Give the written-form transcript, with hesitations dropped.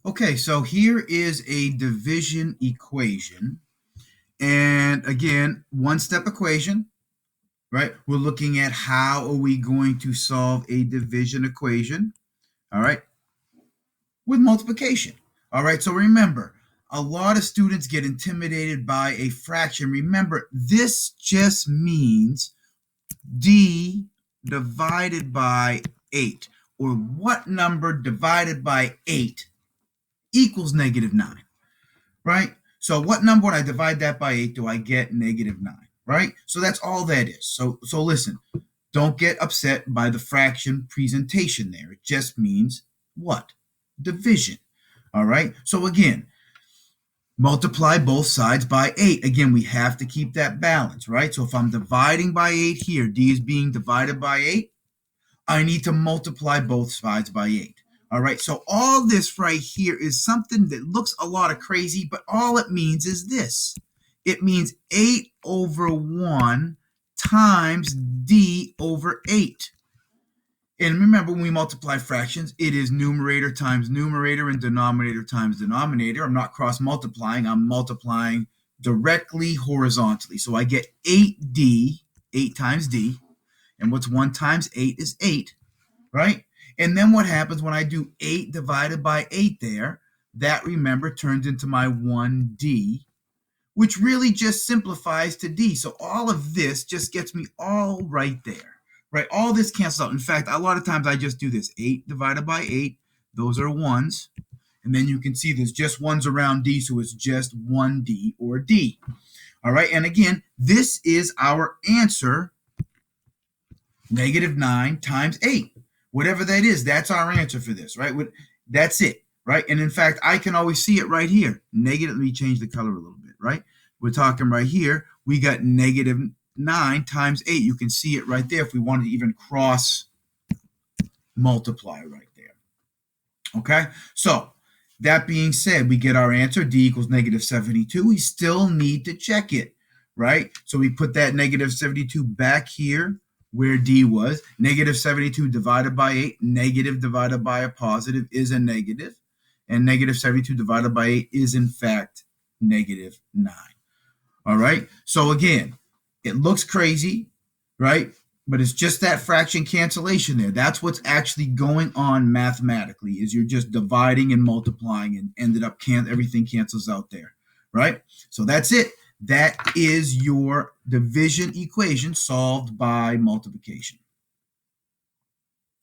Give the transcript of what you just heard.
Okay, so here is a division equation. And again, one-step equation, right? We're looking at how are we going to solve a division equation, all right, with multiplication. All right, so remember, a lot of students get intimidated by a fraction. Remember, this just means d divided by 8, or what number divided by 8 equals negative 9, right? So what number, when I divide that by 8, do I get negative 9, right? So that's all that is. So listen, don't get upset by the fraction presentation there. It just means what? Division. All right. So again, multiply both sides by 8. Again, we have to keep that balance, right? So if I'm dividing by 8 here, d is being divided by 8, I need to multiply both sides by 8. All right, so all this right here is something that looks a lot of crazy, but all it means is this. It means 8 over 1 times d over 8. And remember, when we multiply fractions, it is numerator times numerator and denominator times denominator. I'm not cross multiplying, I'm multiplying directly horizontally. So I get 8d, 8 times d, and what's 1 times 8 is 8, right? And then what happens when I do 8 divided by 8 there? That, remember, turns into my 1d, which really just simplifies to d. So all of this just gets me all right there, right? All this cancels out. In fact, a lot of times I just do this. 8 divided by 8, those are ones. And then you can see there's just ones around d, so it's just 1d or d. All right, and again, this is our answer, negative 9 times 8. Whatever that is, that's our answer for this, right? That's it, right? And in fact, I can always see it right here. Negative, let me change the color a little bit, right? We're talking right here. We got negative 9 times 8. You can see it right there if we wanted to even cross multiply right there. Okay, so that being said, we get our answer, d equals negative 72. We still need to check it, right? So we put that negative 72 back here where d was. Negative 72 divided by 8, negative divided by a positive is a negative, and negative 72 divided by 8 is in fact negative 9. All right, so again, it looks crazy, right? But it's just that fraction cancellation there. That's what's actually going on mathematically, is you're just dividing and multiplying, and ended up everything cancels out there, right? So that's it. That is your division equation solved by multiplication.